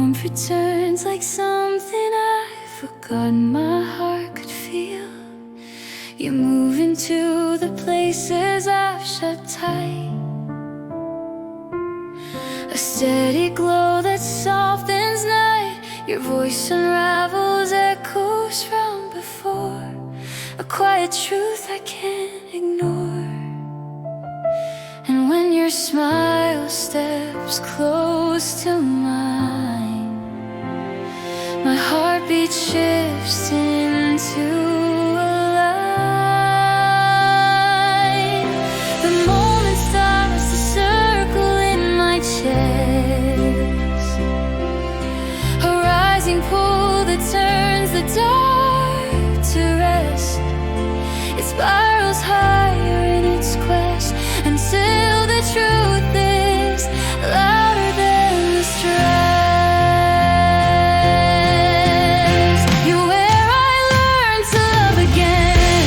warmth returns like something I've forgotten my heart could feel. You move into the places I've shut tight. A steady glow that softens night. Your voice unravels echoes from before. A quiet truth I can't ignore. And when your smile steps close to mine, my heartbeat shifts into a line. The moment starts to circle in my chest, a rising pull that turns the dark to rest. It spirals higher in its quest until the truth is louder than the stress. You're where I learned to love again,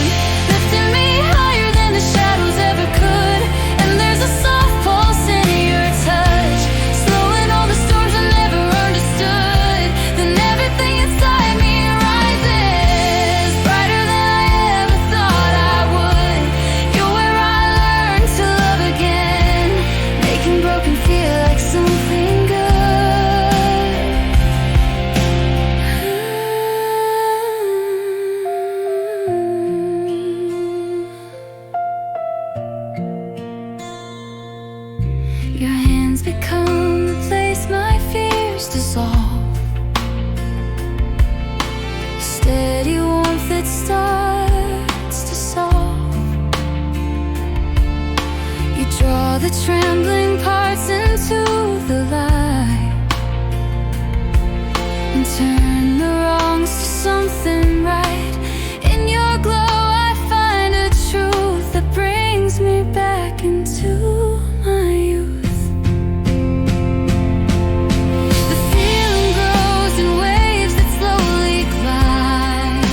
lifting me higher than the shadows ever could. And there's a soft pulse in your touch, slowing all the storms I never understood. Then everything inside me rises, brighter than I ever thought I would. You're where I learned to love again, making broken feel like something good. Your hands become the place my fears dissolve. Steady warmth that starts to solve. You draw the trembling parts into the light and turn the wrongs to something right. In your glow I find a truth that brings me back into my youth. The feeling grows in waves that slowly glide,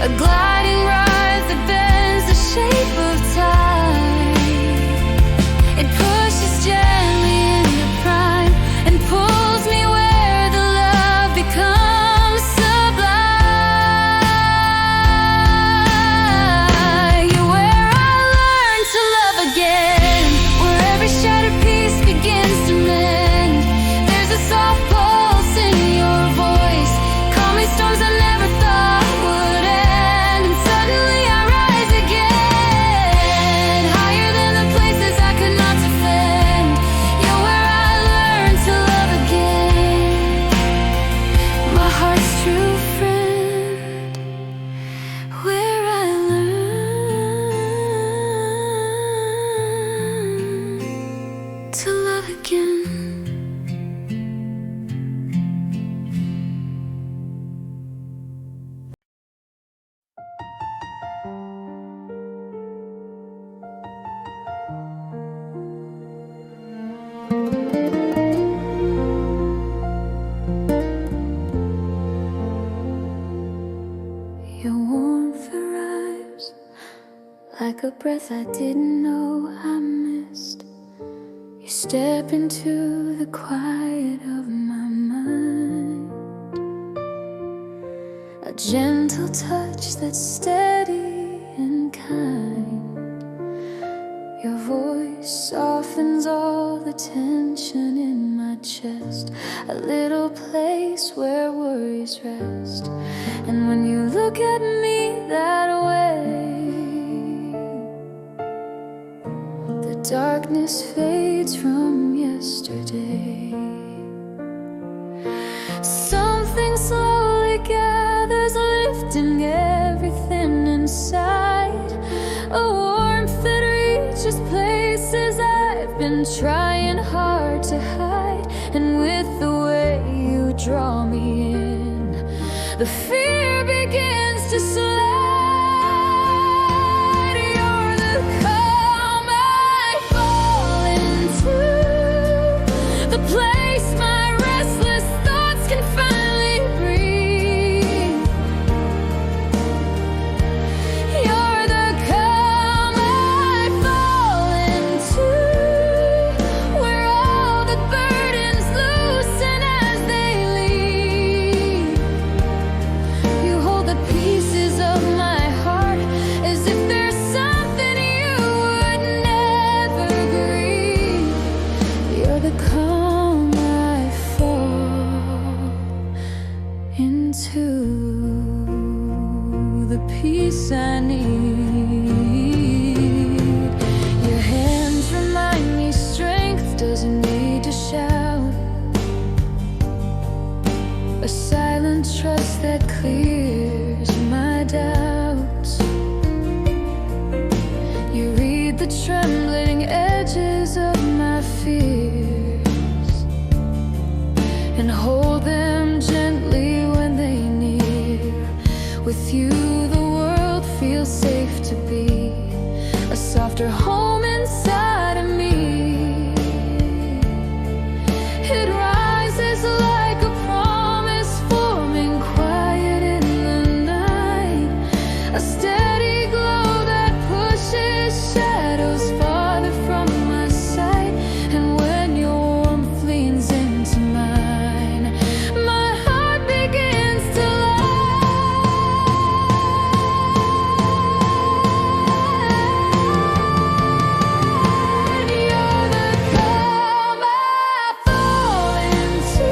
a gliding rise that bends the shape of time. It pushes gently into prime and pulls me where the love becomes sublime. You're where I learned to love again, where every shattered piece begins to mend. There's a soft pulse in your voice, calming storms I never thought would end. And suddenly I rise again, higher than the places I could not defend. You're where I learned to love again, my heart's true friend. Where I learned to love again. Your warmth arrives like a breath I didn't know I missed. You step into the quiet of my mind, a gentle touch that's steady and kind. Your voice softens all the tension in my chest, a little place where worries rest. And when you look at me that way, the darkness fades from yesterday. Something slowly gathers, lifting everything inside, a warmth that reaches places I've been trying hard to hide. And with the way you draw me in, the fear begins to slide. You're the calm I fall into, the place my restless thoughts can finally breathe. You're the calm I fall into, where all the burdens lose peace I need. Your hands remind me strength doesn't need to shout. A silent trust that clears my doubts. You read the trembling edges of my fears and hold them gently when they near. With you the world feels safe to be, a softer home inside of me. It rises like a promise forming quiet in the night, a steady glow that pushes shadows farther from my sight. And when your warmth leans into mine, my heart begins to light. You're the calm I fall into,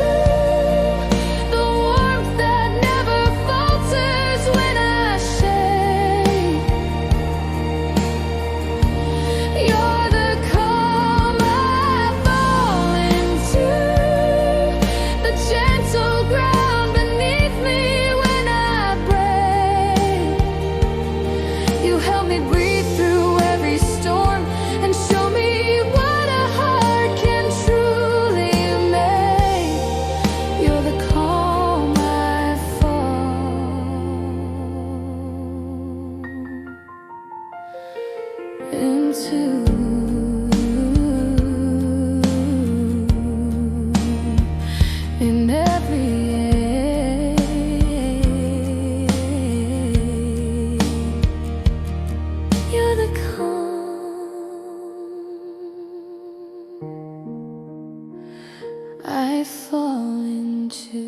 the warmth that never falters when I shake. You're the calm I fall into, the gentle ground beneath me when I break. You help me breathe through every storm and show me what a heart can truly make. You're the calm I fall into. In every ache, you're the calm I fall into.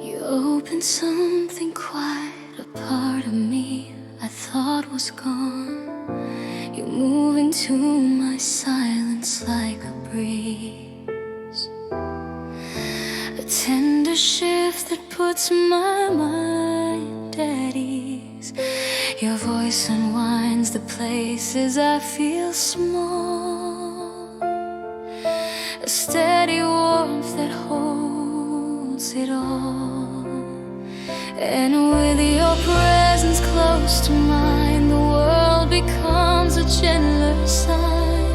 You opened something quiet, a part of me I thought was gone. You move into my silence like a breeze, a tender shift that puts my mind at ease. Your voice unwinds the places I feel small, a steady warmth that holds it all. And with your presence close to mine, the world becomes a gentler sign.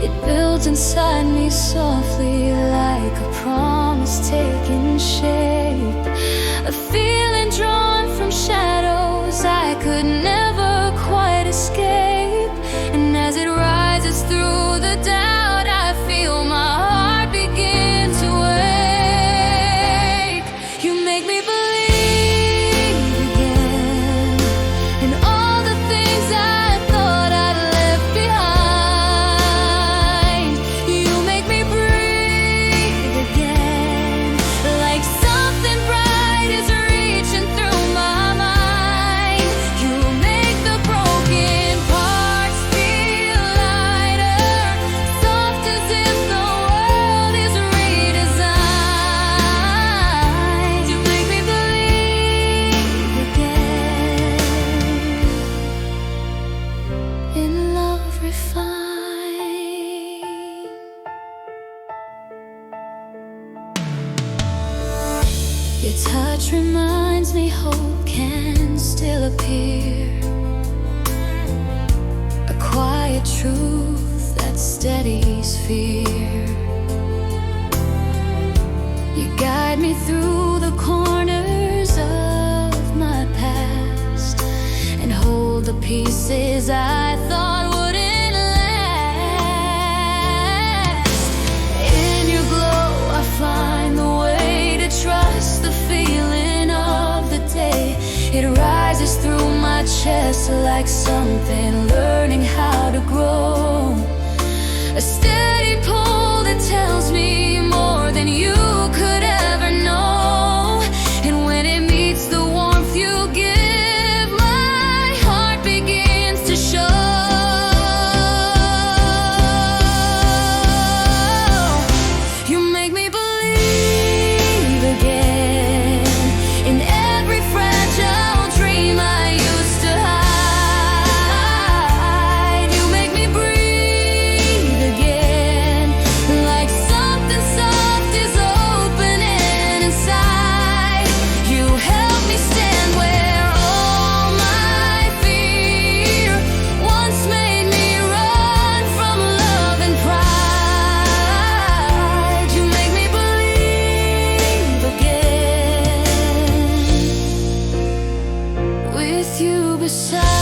It builds inside me softly like a promise taking shape, a feeling drawn from shadows I could never quite escape. And as it rises through the doubt, I feel my heart begin to wake. You make me believe again in all the things I thought I'd left behind. You make me breathe again, like something bright is reaching through my mind. You make the broken parts feel lighter, soft as if the world is redesigned. You make me believe again in love refined. Your touch reminds me hope can still appear, a quiet truth that steadies fear. You guide me through the corners of my past and hold the pieces I thought wouldn't last. In your glow I find the way to trust the feeling of the day. It rises through my chest like something learning how to grow, a steady pull that tells me more than you could ever know. And when it meets the warmth you give, my heart begins to show. You make me believe again in every fragile dream I used to hide. You make me breathe again, like something soft is opening inside. You help me stand where all my fear once made me run from love and pride. You make me believe again with you beside.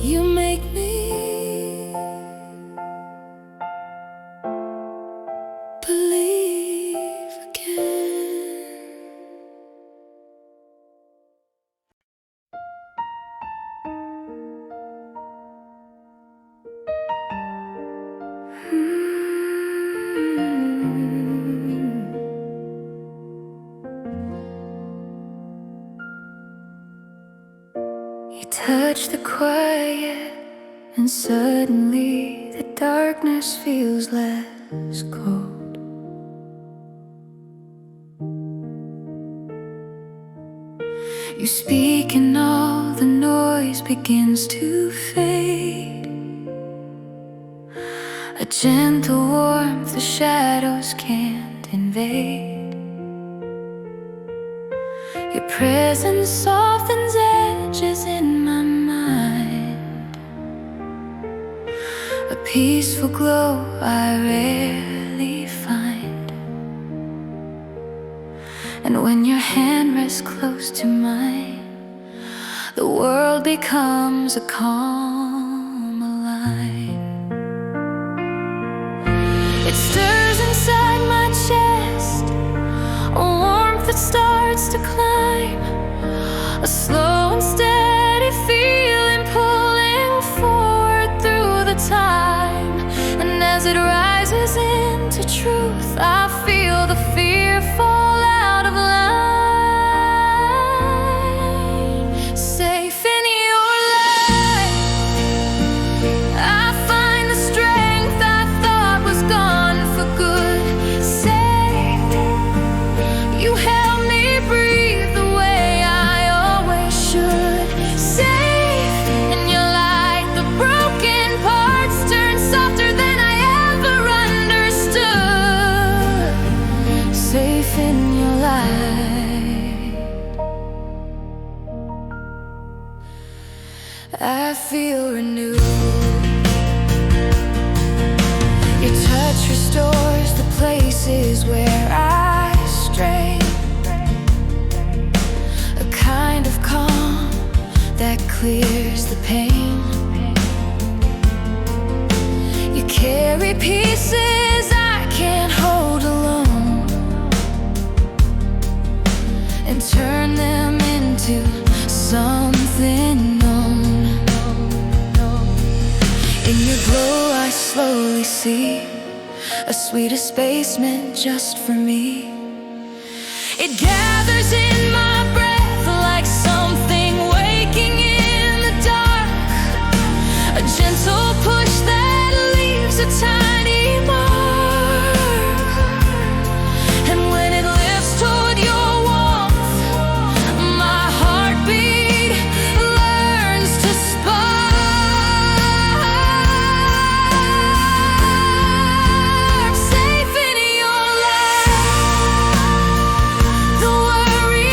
You make me believe again. You touch the quiet, and suddenly the darkness feels less cold. You speak and all the noise begins to fade. A gentle warmth the shadows can't invade. Your presence softens edges in my mind, a peaceful glow I rarely find. And when your hand rests close to mine, the world becomes a calm, line. It stirs inside my chest, a warmth that starts to climb, a slow and steady feeling pulling forward through the time. And as it rises into truth, I feel the fear fall out of line. Safe in your light, I find the strength I thought was gone for good. Safe, you help me breathe the way I always should. Safe in your light, the broken parts turn softer than I ever understood. Safe in your light, I feel renewed. Your touch restores the places where I stray, a kind of calm that clears the pain. You carry pieces I can't hold alone and turn them into something known. In your glow I slowly see a sweeter space meant just for me. It gathers in my breath like something waking in the dark, a gentle push that leaves a tiny mark. And when it lifts toward your warmth, my heartbeat learns to spark. Safe in your light, the worry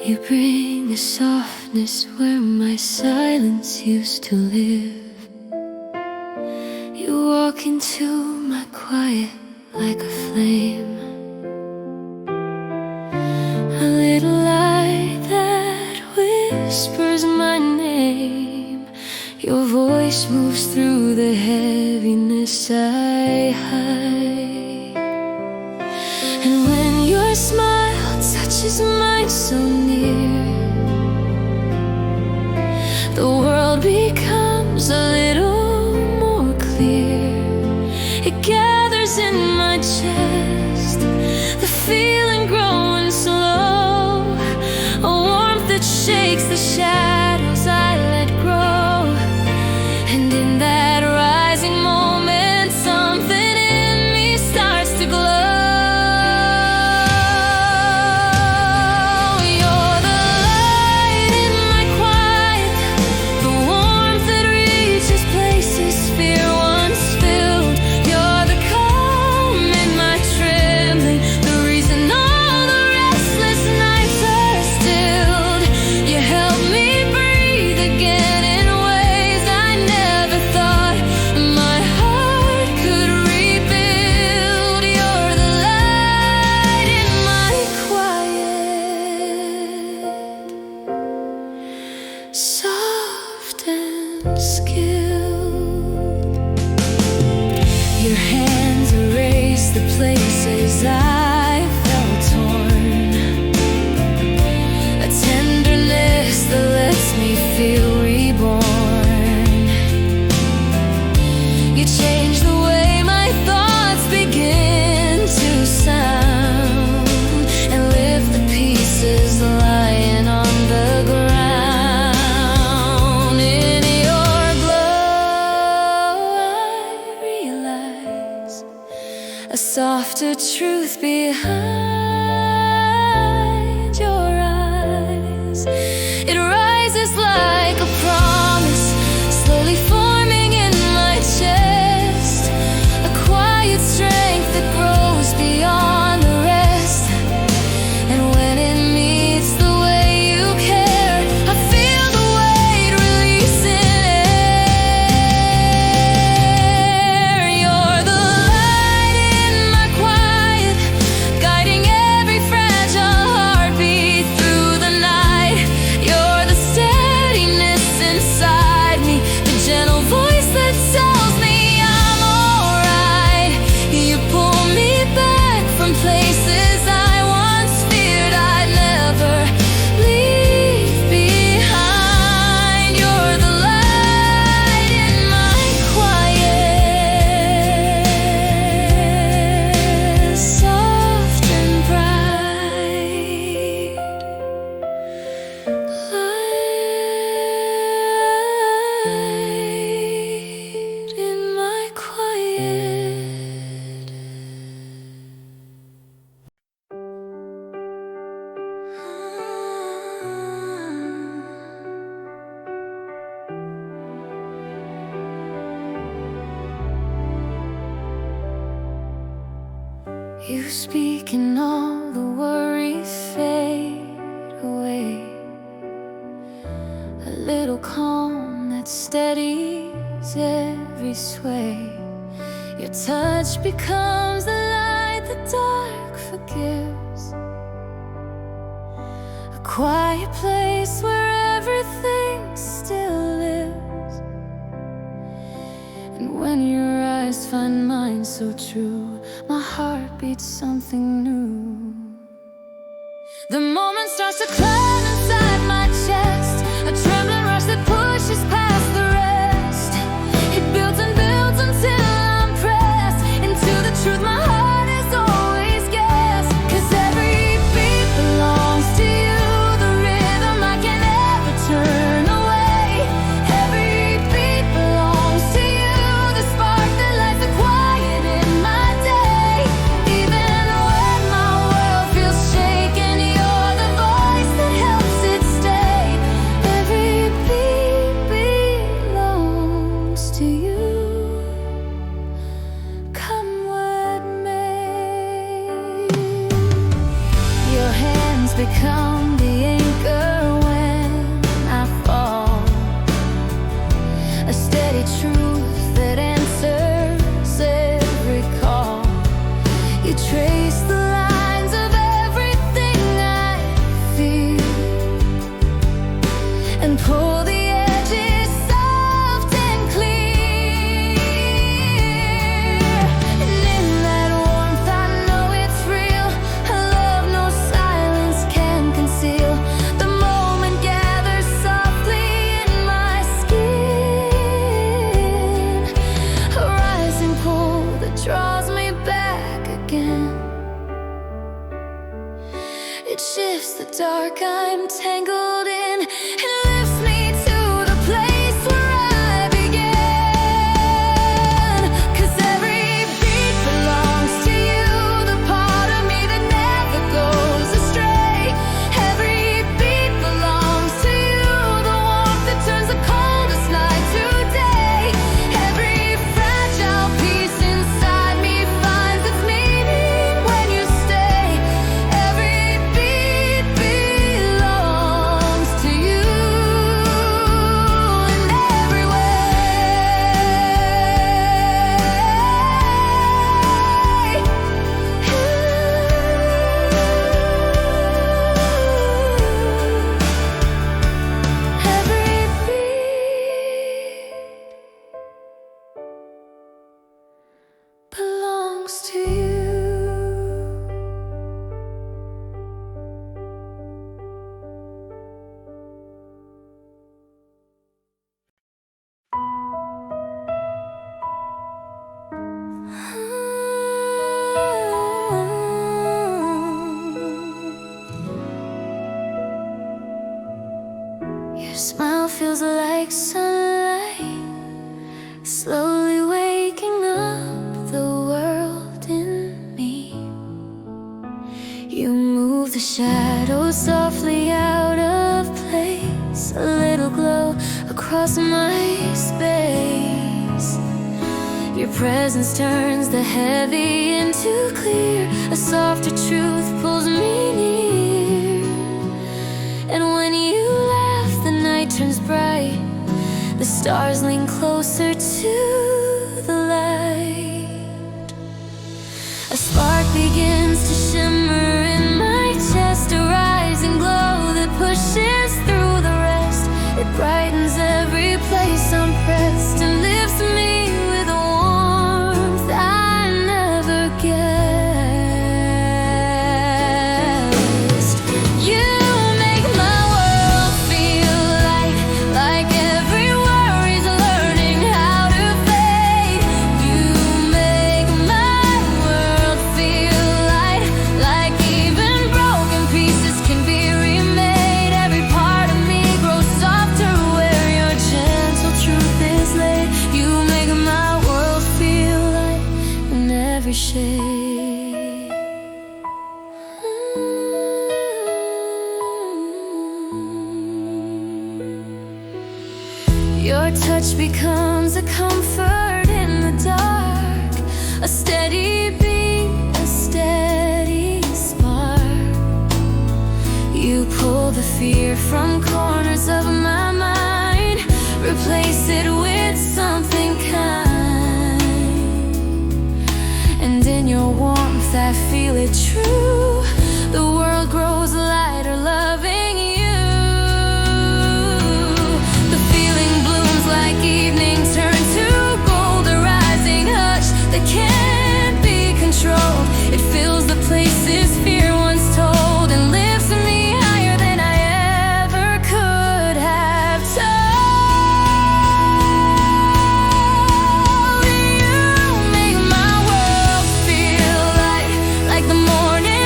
You bring a softness where my silence used to live. You walk into my quiet like a flame, a little light that whispers my name. Your voice moves through the heaviness I hide, and when your smile touches mine so near, the world becomes a little more clear. It gathers in my chest, the feeling growing slow, a warmth that shakes the shadows I let grow. And in that rising moment, something in me starts to glow. Soft and skilled, your hands erase the places I felt torn, a tenderness that lets me feel reborn. You change the way my thoughts begin to sound, and lift the pieces lying on the ground. A softer truth behind your eyes. It rises like a promise, slowly forming in my chest, a quiet strength that grows beyond the rest. And when it meets the way you care, I feel the weight releasing air. You're the you speak and all the worries fade away, a little calm that steadies every sway. Your touch becomes the light the dark forgives, a quiet place where everything still lives. And when your eyes find mine so true, my heart beats something new. The moment starts to climb inside my chest, a trembling rush that pushes past the rest. It builds and builds until I'm pressed into the truth my heart has always guessed. 'Cause every beat belongs to you, the rhythm I can never turn away. Every beat belongs You trace the lines of everything I feel and pull the edges soft and clear. And in that warmth I know it's real, a love no silence can conceal. The moment gathers softly in my skin, a rising pull that draws me back again. It shifts the dark I'm tangled in and lifts me to the place where I began. 'Cause every beat belongs to you, the part of me that never goes astray. Every beat belongs to you, the warmth that turns the coldest night to day. Every fragile piece inside me finds its meaning when you stay. Every beat belongs to you in every Every beat belongs to you. Your smile feels like sunlight, slowly waking up the world in me. You move the shadows softly out of place, a little glow across my space. Your presence turns the heavy into clear, a softer truth pulls me near. And when you laugh, the night turns bright, the stars lean closer to the light. A spark begins to shimmer in my chest, a rising glow that pushes through the rest. It brightens every place I'm pressed and lifts me with a warmth I never guessed. You make my world feel like every worry's learning how to fade. You make my world feel like even broken pieces can be remade. Every part of me grows softer where your gentle truth is laid. You make my world feel like in every shade. Your touch becomes a comfort in the dark, a steady beat, a steady spark. You pull the fear from corners of my mind, replace it with something kind. And in your warmth I feel it true, the world grows lighter loving you. The feeling blooms like evening turn to gold, a rising hush that can't be controlled. It fills the places fear once told and lifts me higher than I ever could have told. You make my world feel like the morning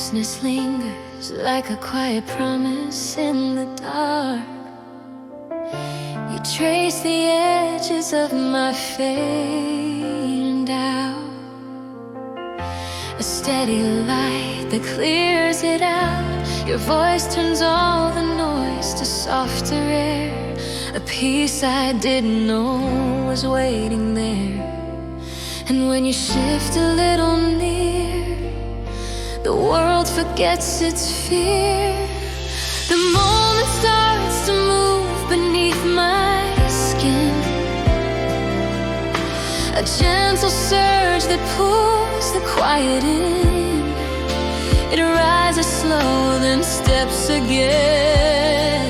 closeness lingers like a quiet promise in the dark. You trace the edges of my fade out, a steady light that clears it out. Your voice turns all the noise to softer air, a peace I didn't know was waiting there. And when you shift a little near, the world forgets its fear. The moment starts to move beneath my skin, a gentle surge that pulls the quiet in. It rises slow, then steps again,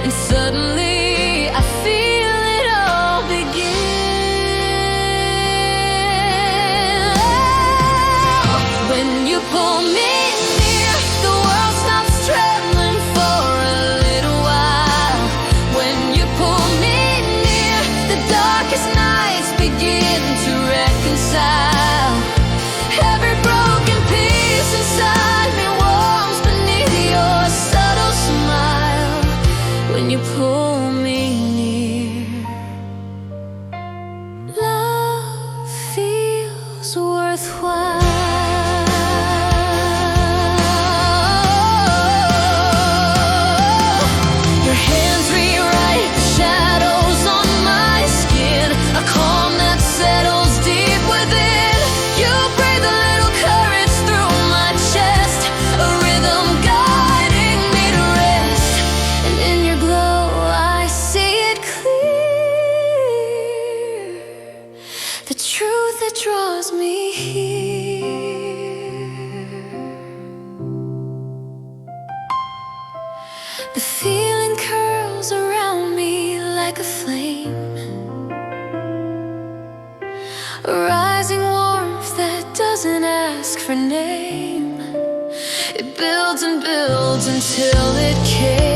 and suddenly I feel it all begin. When you pull me near, the world stops trembling for a little while. When you pull me near, the darkest nights begin to reconcile. Every broken piece inside me warms beneath your subtle smile. When you pull me near, love feels worthwhile. The truth that draws me here, the feeling curls around me like a flame, a rising warmth that doesn't ask for name. It builds and builds until it came.